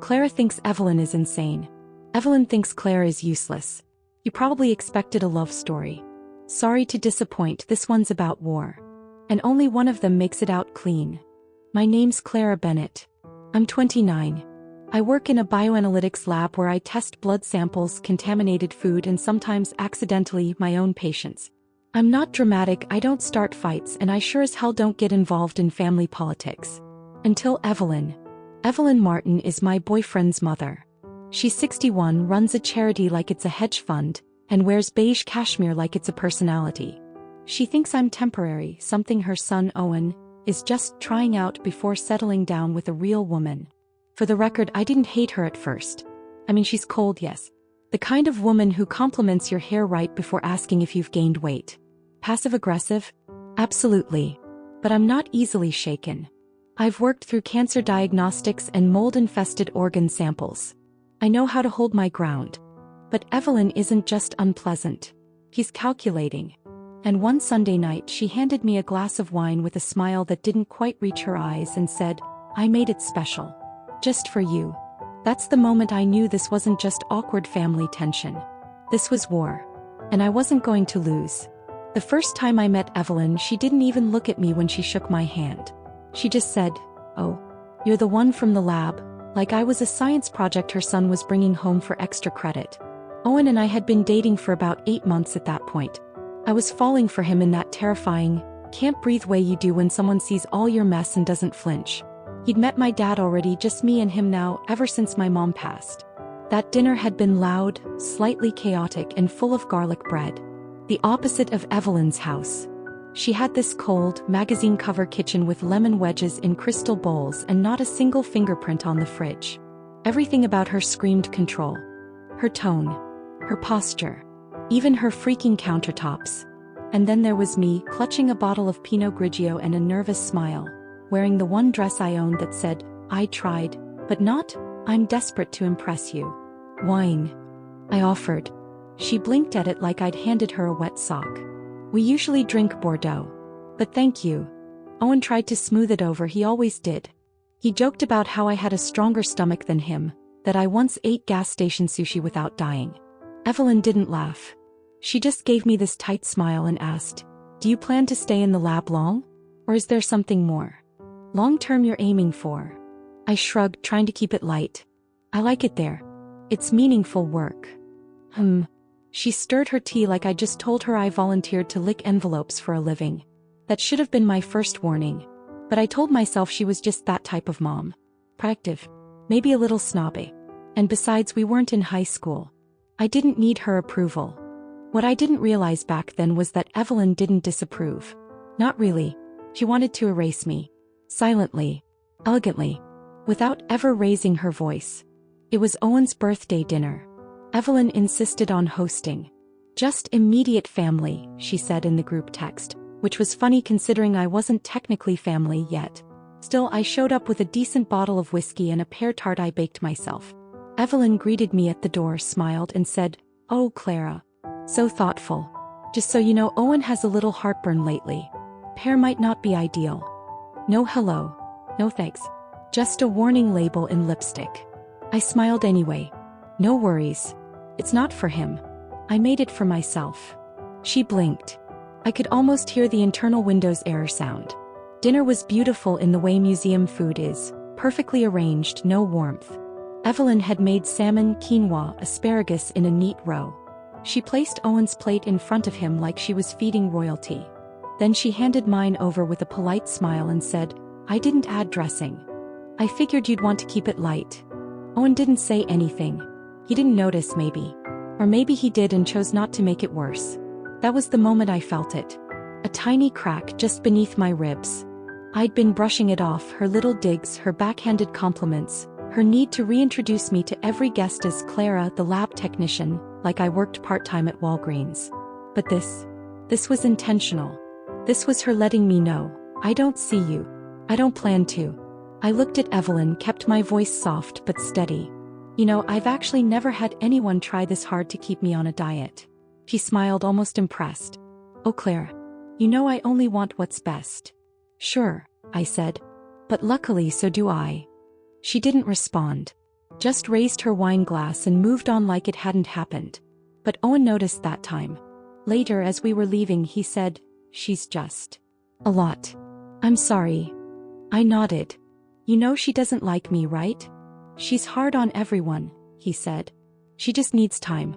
Clara thinks Evelyn is insane. Evelyn thinks Clara is useless. You probably expected a love story. Sorry to disappoint, this one's about war. And only one of them makes it out clean. My name's Clara Bennett. I'm 29. I work in a bioanalytics lab where I test blood samples, contaminated food, and sometimes accidentally my own patients. I'm not dramatic, I don't start fights, and I sure as hell don't get involved in family politics. Until Evelyn. Evelyn Martin is my boyfriend's mother. She's 61, runs a charity like it's a hedge fund, and wears beige cashmere like it's a personality. She thinks I'm temporary, something her son Owen is just trying out before settling down with a real woman. For the record, I didn't hate her at first. I mean, she's cold, yes. The kind of woman who compliments your hair right before asking if you've gained weight. Passive-aggressive? Absolutely. But I'm not easily shaken. I've worked through cancer diagnostics and mold-infested organ samples. I know how to hold my ground. But Evelyn isn't just unpleasant. He's calculating. And one Sunday night she handed me a glass of wine with a smile that didn't quite reach her eyes and said, "I made it special. Just for you." That's the moment I knew this wasn't just awkward family tension. This was war. And I wasn't going to lose. The first time I met Evelyn, she didn't even look at me when she shook my hand. She just said, "Oh, you're the one from the lab," like I was a science project her son was bringing home for extra credit. Owen and I had been dating for about 8 months at that point. I was falling for him in that terrifying, can't-breathe way you do when someone sees all your mess and doesn't flinch. He'd met my dad already, just me and him now, ever since my mom passed. That dinner had been loud, slightly chaotic, and full of garlic bread. The opposite of Evelyn's house. She had this cold, magazine-cover kitchen with lemon wedges in crystal bowls and not a single fingerprint on the fridge. Everything about her screamed control. Her tone. Her posture. Even her freaking countertops. And then there was me, clutching a bottle of Pinot Grigio and a nervous smile, wearing the one dress I owned that said, "I tried, but not, I'm desperate to impress you." "Wine," I offered. She blinked at it like I'd handed her a wet sock. "We usually drink Bordeaux. But thank you." Owen tried to smooth it over, he always did. He joked about how I had a stronger stomach than him, that I once ate gas station sushi without dying. Evelyn didn't laugh. She just gave me this tight smile and asked, "Do you plan to stay in the lab long? Or is there something more long-term you're aiming for?" I shrugged, trying to keep it light. "I like it there. It's meaningful work." She stirred her tea like I just told her I volunteered to lick envelopes for a living. That should have been my first warning. But I told myself she was just that type of mom. Proactive. Maybe a little snobby. And besides, we weren't in high school. I didn't need her approval. What I didn't realize back then was that Evelyn didn't disapprove. Not really. She wanted to erase me. Silently. Elegantly. Without ever raising her voice. It was Owen's birthday dinner. Evelyn insisted on hosting. "Just immediate family," she said in the group text, which was funny considering I wasn't technically family yet. Still, I showed up with a decent bottle of whiskey and a pear tart I baked myself. Evelyn greeted me at the door, smiled, and said, "Oh, Clara. So thoughtful. Just so you know, Owen has a little heartburn lately. Pear might not be ideal." No hello. No thanks. Just a warning label in lipstick. I smiled anyway. "No worries. It's not for him. I made it for myself." She blinked. I could almost hear the internal Windows error sound. Dinner was beautiful in the way museum food is, perfectly arranged, no warmth. Evelyn had made salmon, quinoa, asparagus in a neat row. She placed Owen's plate in front of him like she was feeding royalty. Then she handed mine over with a polite smile and said, "I didn't add dressing. I figured you'd want to keep it light." Owen didn't say anything. He didn't notice, maybe. Or maybe he did and chose not to make it worse. That was the moment I felt it. A tiny crack just beneath my ribs. I'd been brushing it off, her little digs, her backhanded compliments, her need to reintroduce me to every guest as Clara, the lab technician, like I worked part-time at Walgreens. But this was intentional. This was her letting me know, "I don't see you. I don't plan to." I looked at Evelyn, kept my voice soft but steady. "You know, I've actually never had anyone try this hard to keep me on a diet." She smiled, almost impressed. "Oh, Clara. You know I only want what's best." "Sure," I said. "But luckily so do I." She didn't respond. just raised her wine glass and moved on like it hadn't happened. But Owen noticed that time. Later, as we were leaving, he said, "She's just a lot." "I'm sorry." I nodded. "You know she doesn't like me, right?" "She's hard on everyone," he said. "She just needs time."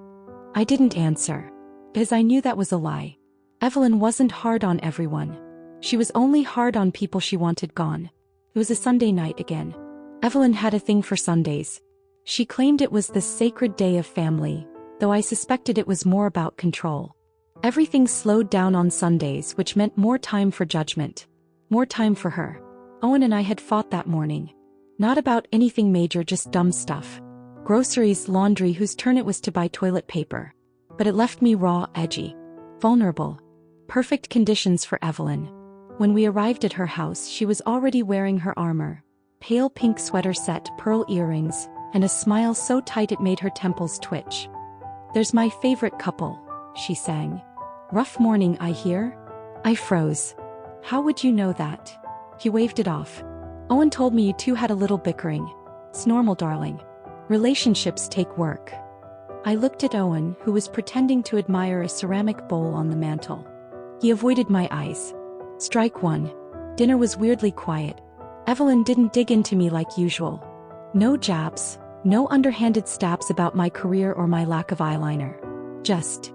I didn't answer, because I knew that was a lie. Evelyn wasn't hard on everyone. She was only hard on people she wanted gone. It was a Sunday night again. Evelyn had a thing for Sundays. She claimed it was the sacred day of family, though I suspected it was more about control. Everything slowed down on Sundays, which meant more time for judgment. More time for her. Owen and I had fought that morning. Not about anything major, just dumb stuff. Groceries, laundry, whose turn it was to buy toilet paper. But it left me raw, edgy, vulnerable. Perfect conditions for Evelyn. When we arrived at her house, she was already wearing her armor. Pale pink sweater set, pearl earrings, and a smile so tight it made her temples twitch. "There's my favorite couple," she sang. "Rough morning, I hear?" I froze. "How would you know that?" He waved it off. "Owen told me you two had a little bickering. It's normal, darling. Relationships take work." I looked at Owen, who was pretending to admire a ceramic bowl on the mantel. He avoided my eyes. Strike one. Dinner was weirdly quiet. Evelyn didn't dig into me like usual. No jabs, no underhanded stabs about my career or my lack of eyeliner. Just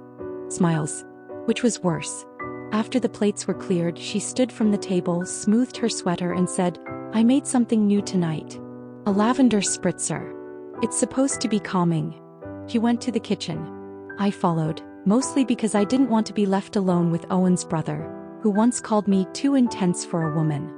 smiles. Which was worse. After the plates were cleared, she stood from the table, smoothed her sweater and said, "I made something new tonight. A lavender spritzer. It's supposed to be calming." She went to the kitchen. I followed, mostly because I didn't want to be left alone with Owen's brother, who once called me too intense for a woman.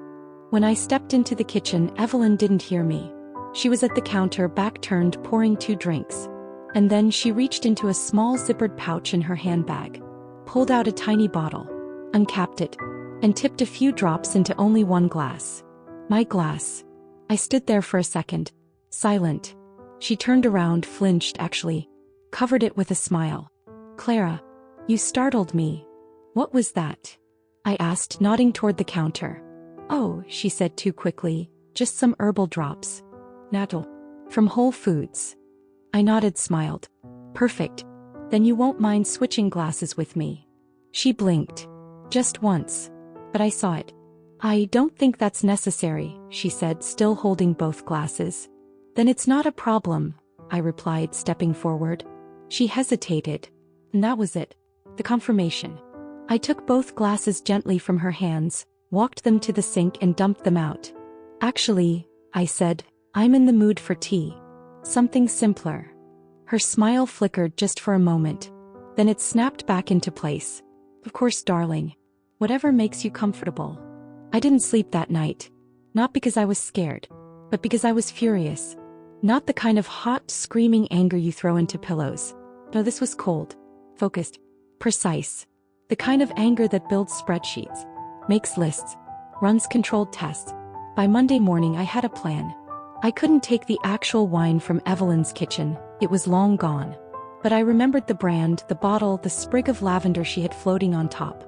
When I stepped into the kitchen, Evelyn didn't hear me. She was at the counter, back turned, pouring 2 drinks. And then she reached into a small zippered pouch in her handbag, pulled out a tiny bottle, uncapped it, and tipped a few drops into only one glass. My glass. I stood there for a second, silent. She turned around, flinched actually, covered it with a smile. "Clara, you startled me." "What was that?" I asked, nodding toward the counter. "Oh," she said too quickly, "just some herbal drops. Natto. From Whole Foods." I nodded, smiled. "Perfect. Then you won't mind switching glasses with me." She blinked. "Just once." But I saw it. "I don't think that's necessary," she said, still holding both glasses. "Then it's not a problem," I replied, stepping forward. She hesitated. And that was it. The confirmation. I took both glasses gently from her hands, walked them to the sink and dumped them out. "Actually," I said, "I'm in the mood for tea. Something simpler." Her smile flickered just for a moment. Then it snapped back into place. "Of course, darling. Whatever makes you comfortable." I didn't sleep that night. Not because I was scared, but because I was furious. Not the kind of hot, screaming anger you throw into pillows. No, this was cold, focused, precise. The kind of anger that builds spreadsheets, makes lists, runs controlled tests. By Monday morning I had a plan. I couldn't take the actual wine from Evelyn's kitchen, it was long gone. But I remembered the brand, the bottle, the sprig of lavender she had floating on top.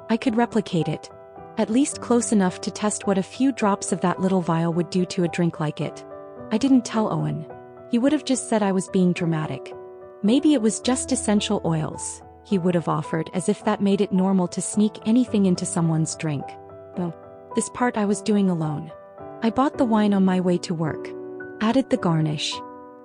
I could replicate it. At least close enough to test what a few drops of that little vial would do to a drink like it. I didn't tell Owen. He would have just said I was being dramatic. Maybe it was just essential oils, he would have offered, as if that made it normal to sneak anything into someone's drink. Well, this part I was doing alone. I bought the wine on my way to work. Added the garnish.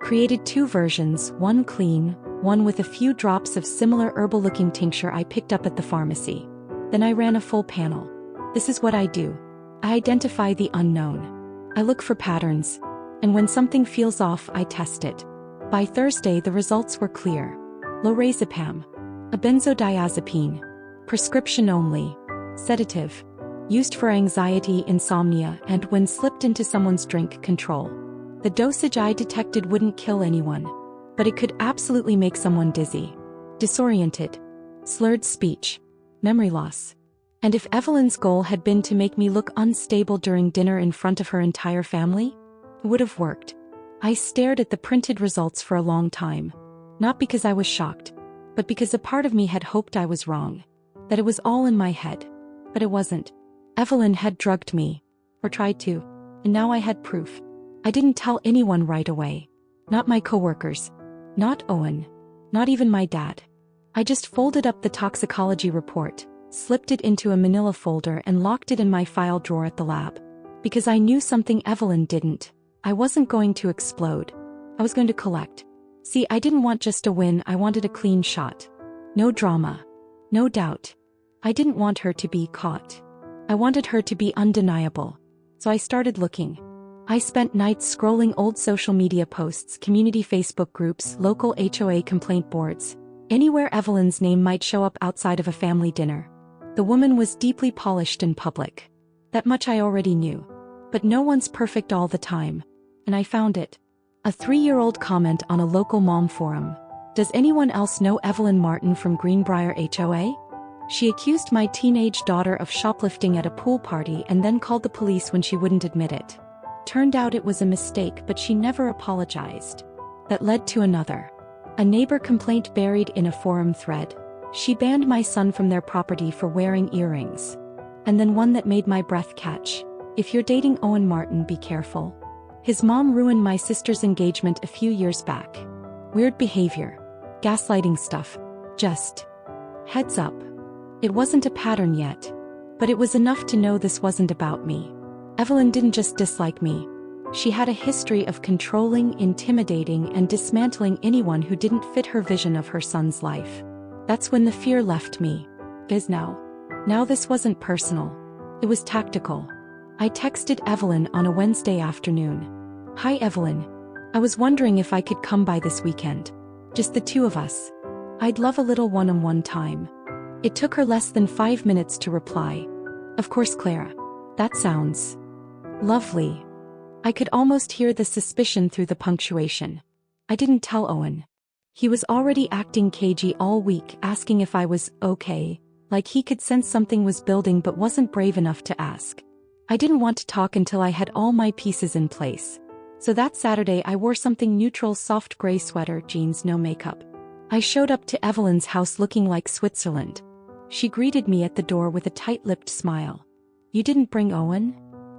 Created 2 versions, one clean, one with a few drops of similar herbal-looking tincture I picked up at the pharmacy. Then I ran a full panel. This is what I do. I identify the unknown. I look for patterns. And when something feels off, I test it. By Thursday the results were clear. Lorazepam. A benzodiazepine. Prescription only. Sedative. Used for anxiety, insomnia, and when slipped into someone's drink, control. The dosage I detected wouldn't kill anyone. But it could absolutely make someone dizzy. Disoriented. Slurred speech. Memory loss. And if Evelyn's goal had been to make me look unstable during dinner in front of her entire family, it would have worked. I stared at the printed results for a long time. Not because I was shocked, but because a part of me had hoped I was wrong. That it was all in my head. But it wasn't. Evelyn had drugged me. Or tried to. And now I had proof. I didn't tell anyone right away. Not my coworkers. Not Owen. Not even my dad. I just folded up the toxicology report, slipped it into a manila folder and locked it in my file drawer at the lab. Because I knew something Evelyn didn't. I wasn't going to explode. I was going to collect. See, I didn't want just a win, I wanted a clean shot. No drama. No doubt. I didn't want her to be caught. I wanted her to be undeniable. So I started looking. I spent nights scrolling old social media posts, community Facebook groups, local HOA complaint boards. Anywhere Evelyn's name might show up outside of a family dinner. The woman was deeply polished in public. That much I already knew. But no one's perfect all the time. And I found it. A 3-year-old comment on a local mom forum. Does anyone else know Evelyn Martin from Greenbrier HOA? She accused my teenage daughter of shoplifting at a pool party and then called the police when she wouldn't admit it. Turned out it was a mistake, but she never apologized. That led to another. A neighbor complaint buried in a forum thread. She banned my son from their property for wearing earrings. And then one that made my breath catch. If you're dating Owen Martin, be careful. His mom ruined my sister's engagement a few years back. Weird behavior. Gaslighting stuff. Just. Heads up. It wasn't a pattern yet. But it was enough to know this wasn't about me. Evelyn didn't just dislike me. She had a history of controlling, intimidating, and dismantling anyone who didn't fit her vision of her son's life. That's when the fear left me. Now this wasn't personal. It was tactical. I texted Evelyn on a Wednesday afternoon. Hi Evelyn. I was wondering if I could come by this weekend. Just the two of us. I'd love a little one-on-one time. It took her less than 5 minutes to reply. Of course, Clara. That sounds lovely. I could almost hear the suspicion through the punctuation. I didn't tell Owen. He was already acting cagey all week, asking if I was okay, like he could sense something was building but wasn't brave enough to ask. I didn't want to talk until I had all my pieces in place. So that Saturday I wore something neutral, soft gray sweater, jeans, no makeup. I showed up to Evelyn's house looking like Switzerland. She greeted me at the door with a tight-lipped smile. You didn't bring Owen?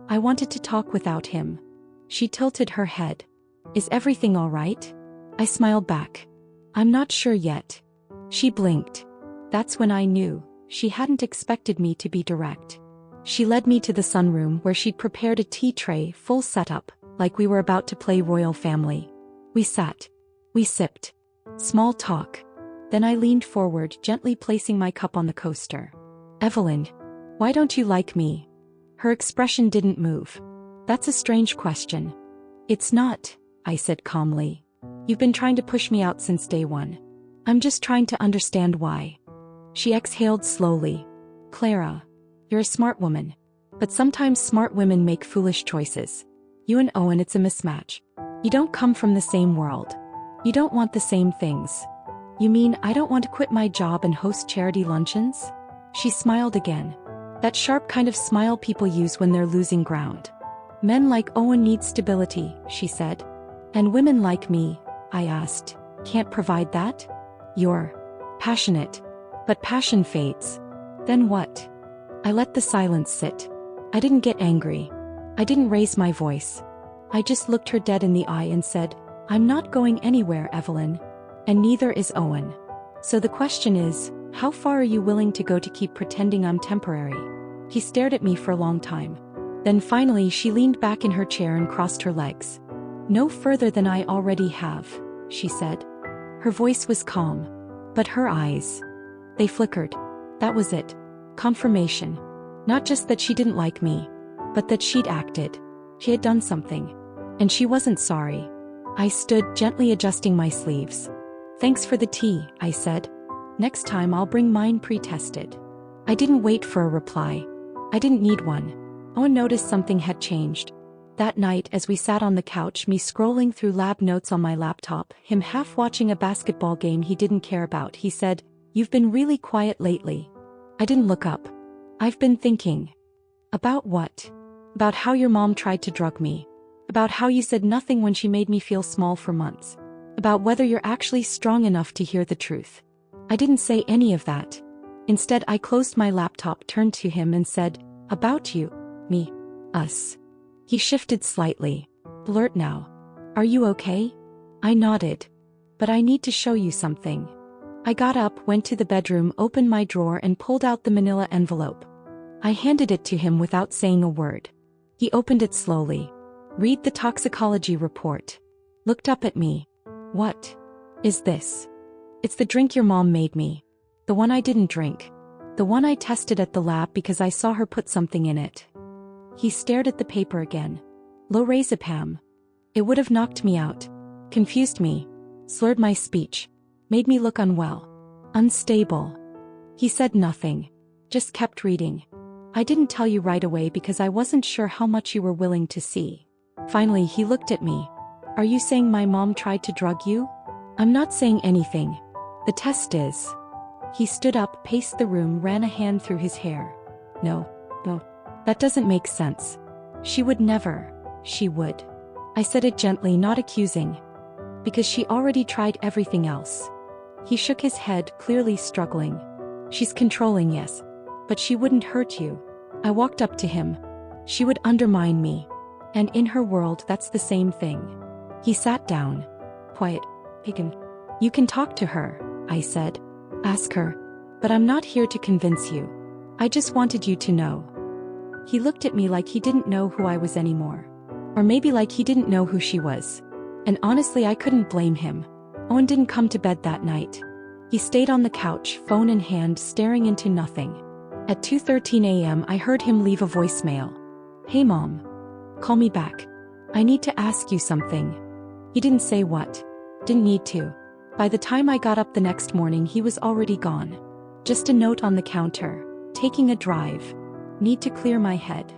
I wanted to talk without him. She tilted her head. Is everything all right? I smiled back. I'm not sure yet. She blinked. That's when I knew. She hadn't expected me to be direct. She led me to the sunroom where she'd prepared a tea tray, full setup, like we were about to play royal family. We sat. We sipped. Small talk. Then I leaned forward, gently placing my cup on the coaster. Evelyn, why don't you like me? Her expression didn't move. That's a strange question. It's not, I said calmly. You've been trying to push me out since day one. I'm just trying to understand why. She exhaled slowly. Clara, you're a smart woman. But sometimes smart women make foolish choices. You and Owen, it's a mismatch. You don't come from the same world. You don't want the same things. You mean I don't want to quit my job and host charity luncheons? She smiled again. That sharp kind of smile people use when they're losing ground. Men like Owen need stability, she said. And women like me, I asked, can't provide that? You're passionate. But passion fades. Then what? I let the silence sit. I didn't get angry. I didn't raise my voice. I just looked her dead in the eye and said, I'm not going anywhere, Evelyn. And neither is Owen. So the question is, how far are you willing to go to keep pretending I'm temporary? He stared at me for a long time. Then finally she leaned back in her chair and crossed her legs. No further than I already have, she said. Her voice was calm. But her eyes, they flickered. That was it. Confirmation. Not just that she didn't like me, but that she'd acted. She had done something. And she wasn't sorry. I stood, gently adjusting my sleeves. Thanks for the tea, I said. Next time I'll bring mine pre-tested. I didn't wait for a reply. I didn't need one. Owen noticed something had changed. That night, as we sat on the couch, me scrolling through lab notes on my laptop, him half watching a basketball game he didn't care about, he said, You've been really quiet lately. I didn't look up. I've been thinking. About what? About how your mom tried to drug me. About how you said nothing when she made me feel small for months. About whether you're actually strong enough to hear the truth. I didn't say any of that. Instead, I closed my laptop, turned to him and said, About you, me, us. He shifted slightly. Blurt now. Are you okay? I nodded. But I need to show you something. I got up, went to the bedroom, opened my drawer and pulled out the manila envelope. I handed it to him without saying a word. He opened it slowly. Read the toxicology report. Looked up at me. What is this? It's the drink your mom made me. The one I didn't drink. The one I tested at the lab because I saw her put something in it. He stared at the paper again. Lorazepam. It would have knocked me out. Confused me. Slurred my speech. Made me look unwell. Unstable. He said nothing. Just kept reading. I didn't tell you right away because I wasn't sure how much you were willing to see. Finally, he looked at me. Are you saying my mom tried to drug you? I'm not saying anything. The test is. He stood up, paced the room, ran a hand through his hair. No. That doesn't make sense. She would never. She would. I said it gently, not accusing. Because she already tried everything else. He shook his head, clearly struggling. She's controlling, yes. But she wouldn't hurt you. I walked up to him. She would undermine me. And in her world, that's the same thing. He sat down. Quiet. Pagan. You can talk to her, I said. Ask her. But I'm not here to convince you. I just wanted you to know. He looked at me like he didn't know who I was anymore. Or maybe like he didn't know who she was. And honestly, I couldn't blame him. Owen didn't come to bed that night. He stayed on the couch, phone in hand, staring into nothing. At 2:13 a.m. I heard him leave a voicemail. Hey mom. Call me back. I need to ask you something. He didn't say what. Didn't need to. By the time I got up the next morning, he was already gone. Just a note on the counter. Taking a drive. Need to clear my head.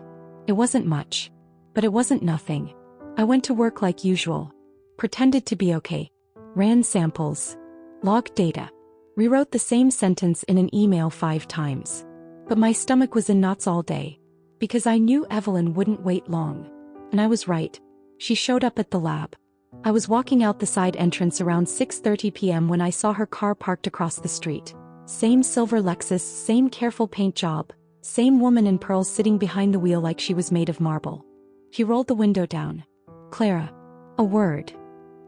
It wasn't much. But it wasn't nothing. I went to work like usual. Pretended to be okay. Ran samples. Logged data. Rewrote the same sentence in an email 5 times. But my stomach was in knots all day. Because I knew Evelyn wouldn't wait long. And I was right. She showed up at the lab. I was walking out the side entrance around 6:30 p.m. when I saw her car parked across the street. Same silver Lexus, same careful paint job. Same woman in pearls sitting behind the wheel like she was made of marble. He rolled the window down. Clara. A word.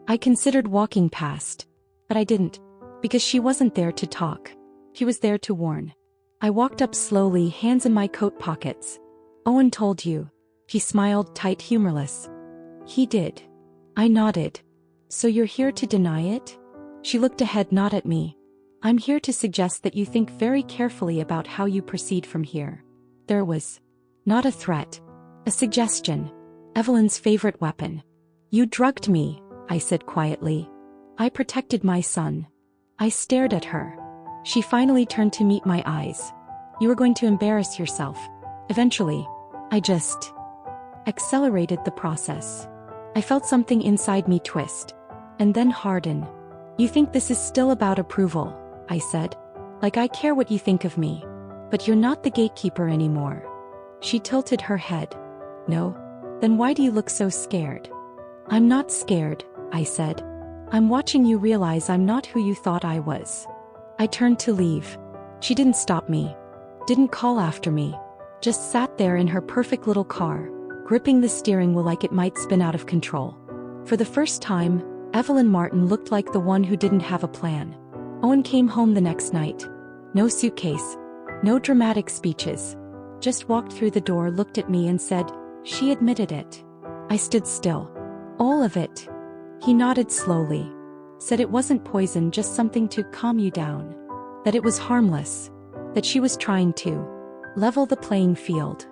I considered walking past. But I didn't. Because she wasn't there to talk. She was there to warn. I walked up slowly, hands in my coat pockets. Owen told you. He smiled, tight, humorless. He did. I nodded. So you're here to deny it? She looked ahead, not at me. I'm here to suggest that you think very carefully about how you proceed from here. There was not a threat. A suggestion. Evelyn's favorite weapon. You drugged me, I said quietly. I protected my son. I stared at her. She finally turned to meet my eyes. You were going to embarrass yourself. Eventually. I just accelerated the process. I felt something inside me twist. And then harden. You think this is still about approval, I said. Like I care what you think of me. But you're not the gatekeeper anymore. She tilted her head. No? Then why do you look so scared? I'm not scared, I said. I'm watching you realize I'm not who you thought I was. I turned to leave. She didn't stop me. Didn't call after me. Just sat there in her perfect little car, gripping the steering wheel like it might spin out of control. For the first time, Evelyn Martin looked like the one who didn't have a plan. Owen came home the next night. No suitcase. No dramatic speeches. Just walked through the door, looked at me and said, she admitted it. I stood still. All of it. He nodded slowly. Said it wasn't poison, just something to calm you down. That it was harmless. That she was trying to level the playing field.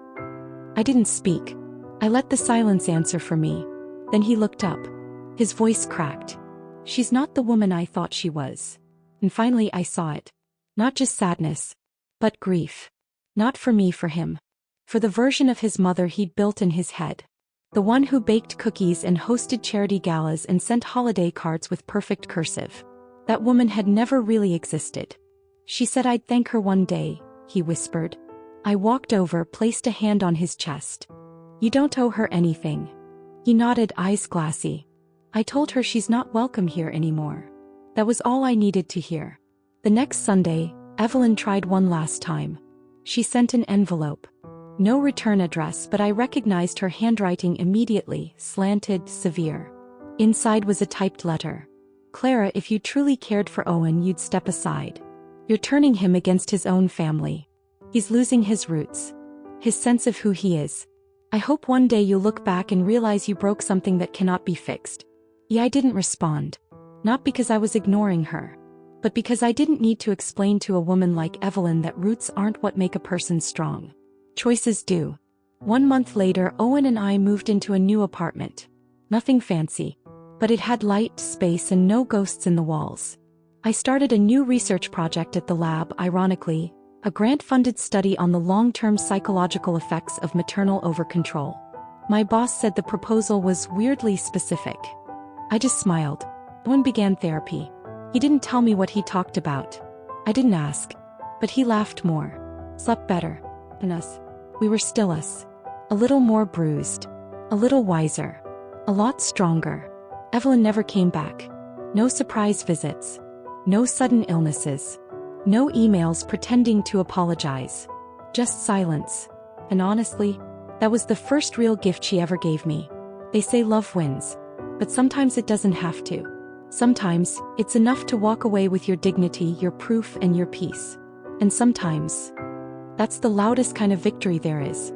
I didn't speak. I let the silence answer for me. Then he looked up. His voice cracked. She's not the woman I thought she was. And finally I saw it. Not just sadness. But grief. Not for me, for him. For the version of his mother he'd built in his head. The one who baked cookies and hosted charity galas and sent holiday cards with perfect cursive. That woman had never really existed. She said I'd thank her one day, he whispered. I walked over, placed a hand on his chest. You don't owe her anything. He nodded, eyes glassy. I told her she's not welcome here anymore. That was all I needed to hear. The next Sunday, Evelyn tried one last time. She sent an envelope. No return address, but I recognized her handwriting immediately, slanted, severe. Inside was a typed letter. Clara, if you truly cared for Owen, you'd step aside. You're turning him against his own family. He's losing his roots. His sense of who he is. I hope one day you'll look back and realize you broke something that cannot be fixed. Yeah, I didn't respond. Not because I was ignoring her, but because I didn't need to explain to a woman like Evelyn that roots aren't what make a person strong. Choices do. 1 month later, Owen and I moved into a new apartment. Nothing fancy, but it had light, space, and no ghosts in the walls. I started a new research project at the lab, ironically, a grant-funded study on the long-term psychological effects of maternal overcontrol. My boss said the proposal was weirdly specific. I just smiled. Owen began therapy. He didn't tell me what he talked about. I didn't ask. But he laughed more. Slept better. And us. We were still us. A little more bruised. A little wiser. A lot stronger. Evelyn never came back. No surprise visits. No sudden illnesses. No emails pretending to apologize. Just silence. And honestly, that was the first real gift she ever gave me. They say love wins. But sometimes it doesn't have to. Sometimes, it's enough to walk away with your dignity, your proof, and your peace. And sometimes, that's the loudest kind of victory there is.